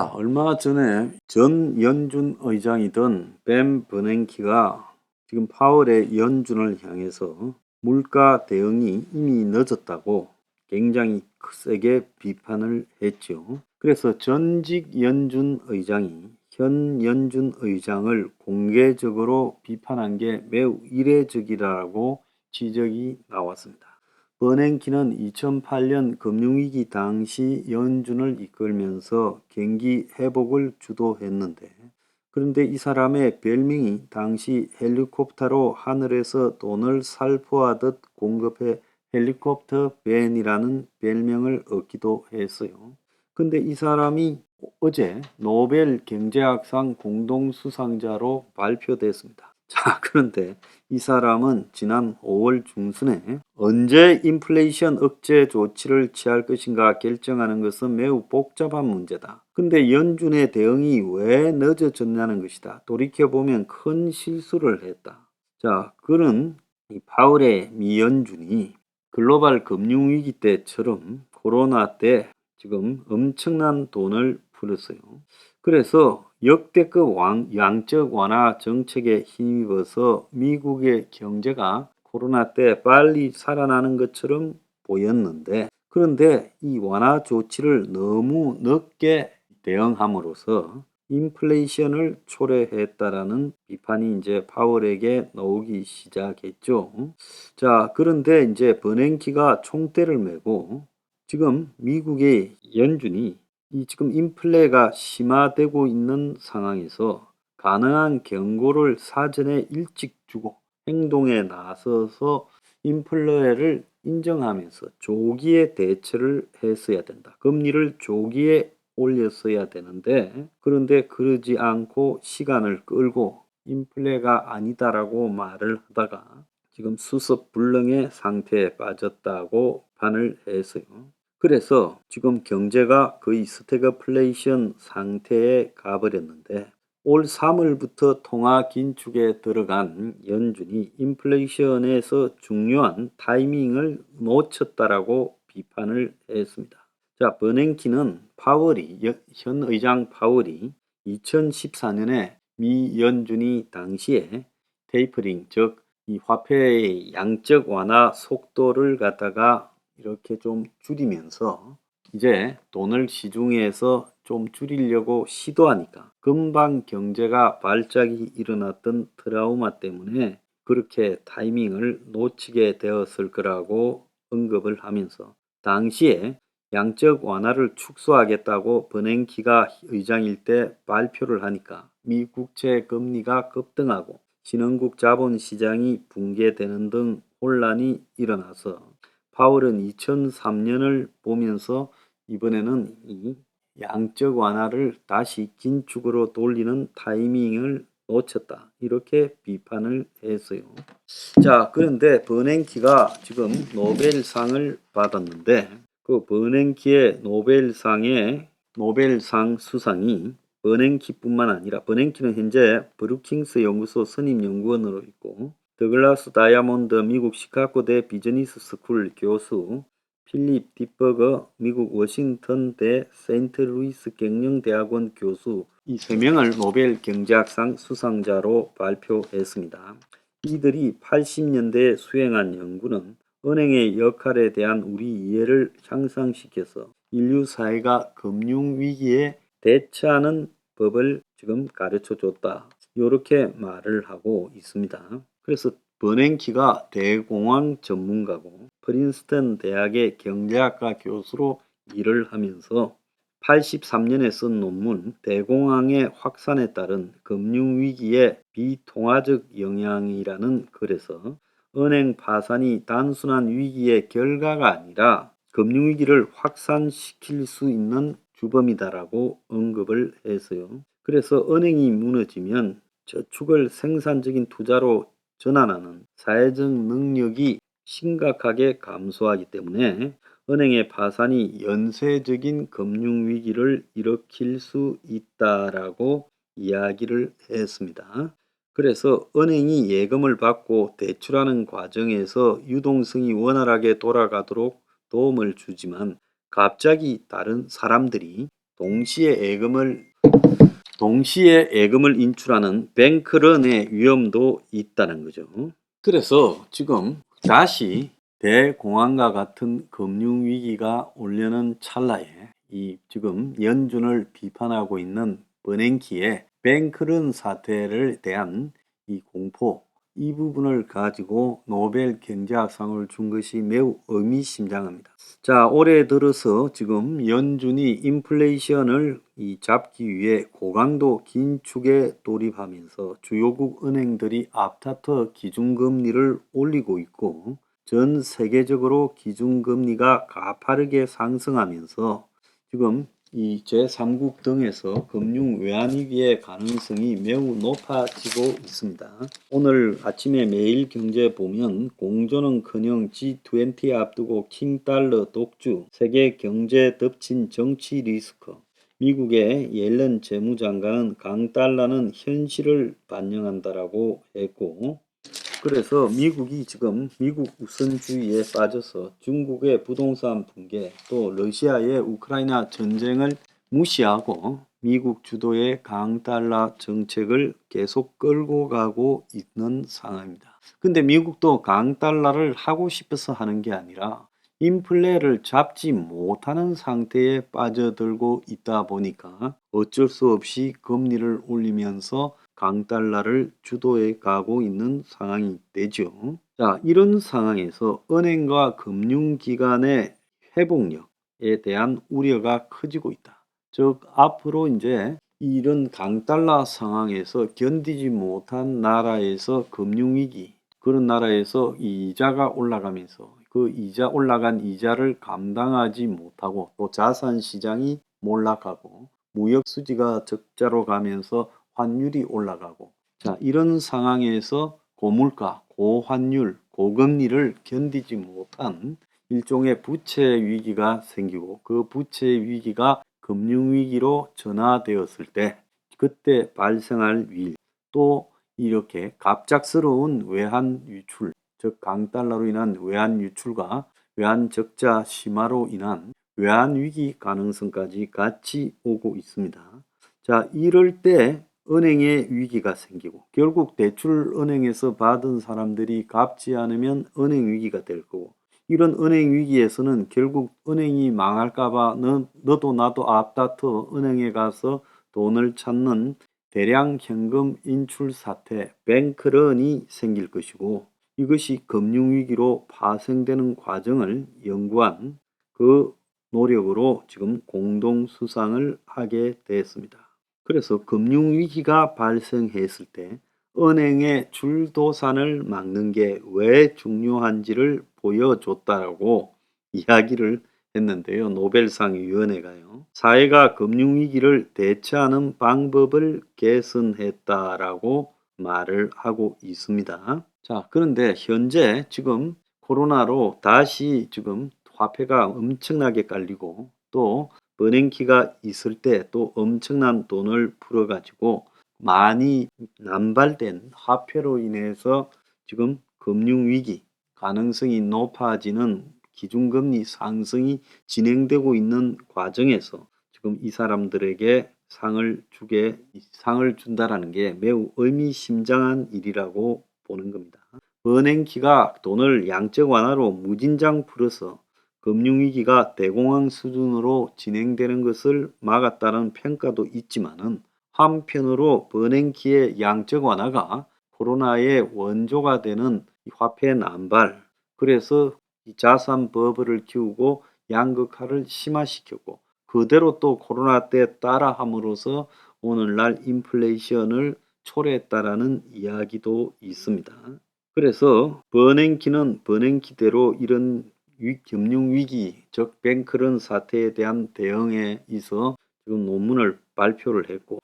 자, 얼마 전에 전 연준 의장이던 벤 버냉키가 지금 파월의 연준을 향해서 물가 대응이 이미 늦었다고 굉장히 세게 비판을 했죠. 그래서 전직 연준 의장이 현 연준 의장을 공개적으로 비판한 게 매우 이례적이라고 지적이 나왔습니다. 버냉키는 2008년 금융위기 당시 연준을 이끌면서 경기 회복을 주도했는데, 그런데 이 사람의 별명이 당시 헬리콥터로 하늘에서 돈을 살포하듯 공급해 헬리콥터 벤이라는 별명을 얻기도 했어요. 근데 이 사람이 어제 노벨 경제학상 공동수상자로 발표됐습니다. 자, 그런데 이 사람은 지난 5월 중순에 언제 인플레이션 억제 조치를 취할 것인가 결정하는 것은 매우 복잡한 문제다. 근데 연준의 대응이 왜 늦어졌냐는 것이다. 돌이켜보면 큰 실수를 했다. 자, 그는 이 파월의 미 연준이 글로벌 금융위기 때처럼 코로나 때 지금 엄청난 돈을 풀었어요. 그래서 역대급 양적 완화 정책에 힘입어서 미국의 경제가 코로나 때 빨리 살아나는 것처럼 보였는데, 그런데 이 완화 조치를 너무 늦게 대응함으로써 인플레이션을 초래했다라는 비판이 이제 파월에게 나오기 시작했죠. 자, 그런데 이제 버냉키가 총대를 메고 지금 미국의 연준이 이 지금 인플레가 심화되고 있는 상황에서 가능한 경고를 사전에 일찍 주고 행동에 나서서 인플레를 인정하면서 조기에 대처를 했어야 된다. 금리를 조기에 올렸어야 되는데, 그런데 그러지 않고 시간을 끌고 인플레가 아니다라고 말을 하다가 지금 수습불능의 상태에 빠졌다고 판을 했어요. 그래서 지금 경제가 거의 스태그플레이션 상태에 가버렸는데, 올 3월부터 통화 긴축에 들어간 연준이 인플레이션에서 중요한 타이밍을 놓쳤다라고 비판을 했습니다. 자, 버냉키는 현 의장 파월이 2014년에 미 연준이 당시에 테이퍼링, 즉 이 화폐의 양적 완화 속도를 갖다가 이렇게 좀 줄이면서 이제 돈을 시중에서 좀 줄이려고 시도하니까 금방 경제가 발작이 일어났던 트라우마 때문에 그렇게 타이밍을 놓치게 되었을 거라고 언급을 하면서, 당시에 양적 완화를 축소하겠다고 버냉키가 의장일 때 발표를 하니까 미 국채 금리가 급등하고 신흥국 자본시장이 붕괴되는 등 혼란이 일어나서 파월은 2003년을 보면서 이번에는 이 양적 완화를 다시 긴축으로 돌리는 타이밍을 놓쳤다, 이렇게 비판을 했어요. 자, 그런데 버냉키가 지금 노벨상을 받았는데, 그 버냉키의 노벨상 수상이 버냉키뿐만 아니라, 버냉키는 현재 브루킹스 연구소 선임 연구원으로 있고, 더글라스 다이아몬드 미국 시카고대 비즈니스 스쿨 교수, 필립 딥버거 미국 워싱턴대 세인트루이스 경영대학원 교수, 이 세 명을 노벨 경제학상 수상자로 발표했습니다. 이들이 80년대에 수행한 연구는 은행의 역할에 대한 우리 이해를 향상시켜서 인류 사회가 금융위기에 대처하는 법을 지금 가르쳐 줬다, 이렇게 말을 하고 있습니다. 그래서 버냉키가 대공황 전문가고 프린스턴 대학의 경제학과 교수로 일을 하면서 83년에 쓴 논문 대공황의 확산에 따른 금융위기의 비통화적 영향이라는 글에서 은행 파산이 단순한 위기의 결과가 아니라 금융위기를 확산시킬 수 있는 주범이다라고 언급을 했어요. 그래서 은행이 무너지면 저축을 생산적인 투자로 전환하는 사회적 능력이 심각하게 감소하기 때문에 은행의 파산이 연쇄적인 금융위기를 일으킬 수 있다라고 이야기를 했습니다. 그래서 은행이 예금을 받고 대출하는 과정에서 유동성이 원활하게 돌아가도록 도움을 주지만, 갑자기 다른 사람들이 동시에 예금을 인출하는 뱅크런의 위험도 있다는 거죠. 그래서 지금 다시 대공황과 같은 금융위기가 오려는 찰나에 이 지금 연준을 비판하고 있는 버냉키의 뱅크런 사태를 대한 이 공포, 이 부분을 가지고 노벨 경제학상을 준 것이 매우 의미심장합니다. 자, 올해 들어서 지금 연준이 인플레이션을 잡기 위해 고강도 긴축에 돌입하면서 주요국 은행들이 앞다퉈 기준금리를 올리고 있고 전 세계적으로 기준금리가 가파르게 상승하면서 지금 이 제3국 등에서 금융 외환위기의 가능성이 매우 높아지고 있습니다. 오늘 아침에 매일경제 보면 공조는커녕 G20 앞두고 킹달러 독주, 세계 경제 덮친 정치 리스크, 미국의 옐런 재무장관은 강달러는 현실을 반영한다라고 했고, 그래서 미국이 지금 미국 우선주의에 빠져서 중국의 부동산 붕괴, 또 러시아의 우크라이나 전쟁을 무시하고 미국 주도의 강달러 정책을 계속 끌고 가고 있는 상황입니다. 근데 미국도 강달러를 하고 싶어서 하는 게 아니라 인플레를 잡지 못하는 상태에 빠져들고 있다 보니까 어쩔 수 없이 금리를 올리면서 강달러를 주도해 가고 있는 상황이 되죠. 자, 이런 상황에서 은행과 금융기관의 회복력에 대한 우려가 커지고 있다. 즉, 앞으로 이제 이런 강달러 상황에서 견디지 못한 나라에서 금융위기, 그런 나라에서 이자가 올라가면서 그 올라간 이자를 감당하지 못하고 또 자산 시장이 몰락하고 무역 수지가 적자로 가면서 환율이 올라가고, 자, 이런 상황에서 고물가, 고환율, 고금리를 견디지 못한 일종의 부채 위기가 생기고 그 부채 위기가 금융위기로 전화되었을 때 그때 발생할 위기, 또 이렇게 갑작스러운 외환 유출, 즉 강달러로 인한 외환 유출과 외환 적자 심화로 인한 외환 위기 가능성까지 같이 오고 있습니다. 자, 이럴 때 은행의 위기가 생기고 결국 대출 은행에서 받은 사람들이 갚지 않으면 은행 위기가 될 거고, 이런 은행 위기에서는 결국 은행이 망할까봐 너도 나도 앞다퉈 은행에 가서 돈을 찾는 대량 현금 인출 사태, 뱅크런이 생길 것이고, 이것이 금융위기로 파생되는 과정을 연구한 그 노력으로 지금 공동 수상을 하게 되었습니다. 그래서 금융위기가 발생했을 때 은행의 줄도산을 막는 게 왜 중요한지를 보여줬다라고 이야기를 했는데요. 노벨상 위원회가요. 사회가 금융위기를 대처하는 방법을 개선했다라고 말을 하고 있습니다. 자, 그런데 현재 지금 코로나로 다시 지금 화폐가 엄청나게 깔리고 또 버냉키가 있을 때 또 엄청난 돈을 풀어가지고 많이 남발된 화폐로 인해서 지금 금융위기 가능성이 높아지는 기준금리 상승이 진행되고 있는 과정에서 지금 이 사람들에게 상을 준다라는 게 매우 의미심장한 일이라고 보는 겁니다. 버냉키가 돈을 양적 완화로 무진장 풀어서 금융위기가 대공황 수준으로 진행되는 것을 막았다는 평가도 있지만은, 한편으로 버냉키의 양적 완화가 코로나의 원조가 되는 화폐 남발, 그래서 이 자산 버블을 키우고 양극화를 심화시켰고 그대로 또 코로나 때 따라함으로써 오늘날 인플레이션을 초래했다라는 이야기도 있습니다. 그래서 버냉키는 버냉키대로 이런 금융위기, 즉 뱅크런 사태에 대한 대응에 있어 지금 논문을 발표를 했고,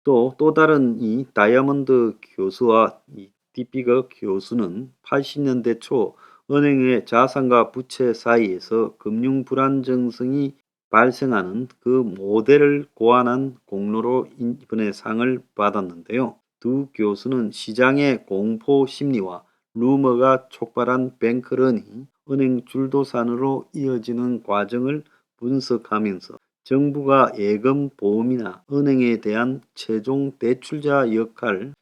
또 다른 이 다이아몬드 교수와 이 디피거 교수는 80년대 초 은행의 자산과 부채 사이에서 금융 불안정성이 발생하는 그 모델을 고안한 공로로 이번에 상을 받았는데요. 두 교수는 시장의 공포 심리와 루머가 촉발한 뱅크런이 은행 줄도산으로 이어지는 과정을 분석하면서 정부가 예금 보험이나 은행에 대한 최종 대출자 역할을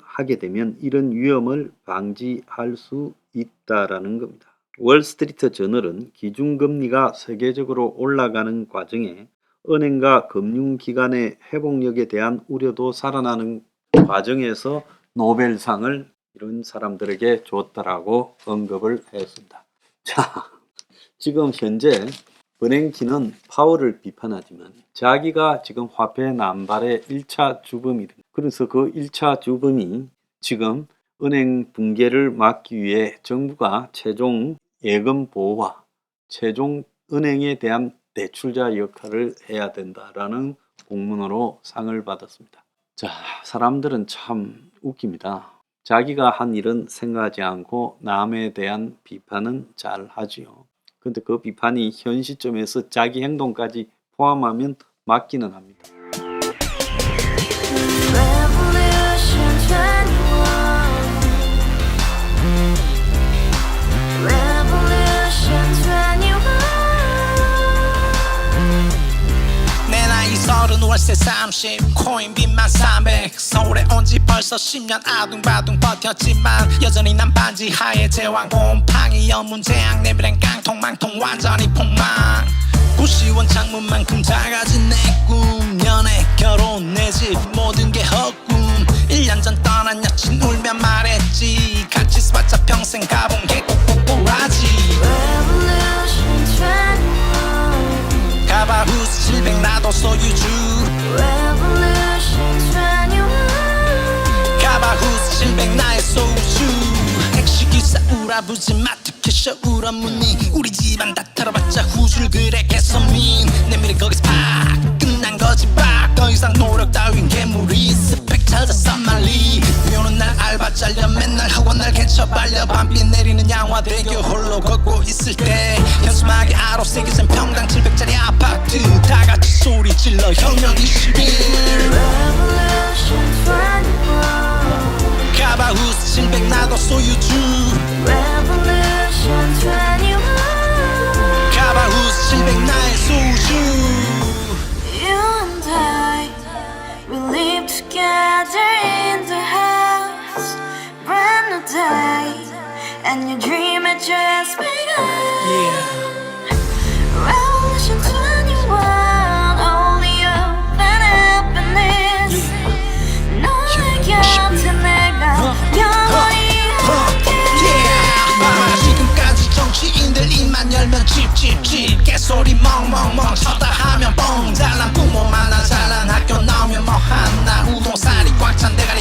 하게 되면 이런 위험을 방지할 수 있다라는 겁니다. 월스트리트 저널은 기준금리가 세계적으로 올라가는 과정에 은행과 금융기관의 회복력에 대한 우려도 살아나는 과정에서 노벨상을 이런 사람들에게 줬다라고 언급을 했습니다. 자, 지금 현재 버냉키는 파월을 비판하지만 자기가 지금 화폐 남발의 1차 주범이다. 그래서 그 1차 주범이 지금 은행 붕괴를 막기 위해 정부가 최종 예금 보호와 최종 은행에 대한 대출자 역할을 해야 된다라는 공문으로 상을 받았습니다. 자, 사람들은 참 웃깁니다. 자기가 한 일은 생각하지 않고 남에 대한 비판은 잘 하지요. 근데 그 비판이 현 시점에서 자기 행동까지 포함하면 맞기는 합니다. 내 나이 30 월세 30 코인빚만 300 서울에 온 지 벌써 10년 아둥바둥 버텼지만 여전히 난 반지 하에 제왕 곰팡이 연문제약 내 미래는 깡통망통 완전히 폭망 구시원 창문만큼 작아진 내 꿈 연애 결혼 내 집 모든 게 헛꿈 1년 전 떠난 여친 울며 말했지 같이 써봤자 평생 가본 게 꼭꼭꼬라지 가바후스 700 나도 소유주 가바후스 700 나의 소주 택시기사 우라부지 마트 캐셔 울어무니 우리 집안 다 털어봤자 후줄 그래 개선민 내 미래 거기서 팍 끝난 거지 팍더 이상 노력 따윈 괴물이 스펙 찾아서 말리 비오는 날 알바 잘려 맨날 학원 날 개쳐 발려 밤비 내리는 양화대교 홀로 걷고 있을 때 현수막에 아로 새겨진 평당 700짜리 아파트 다같이 소리 질러 혁명 21 가바후스 700 나도 소유주 가바후스 700 나의 소주 You and I, we live together in the house, brand new day, and your dream had just begun. Revolution 21, only open happiness. 너의 곁에 내가 영원히 지금까지 정치인들 입만 열면 찝찝찝 개소리 멍멍멍 쳤다 하면 뻥 잘난 부모 만나 잘난 학교 나오면 뭐 하나 우동살이 꽉 찬 대가리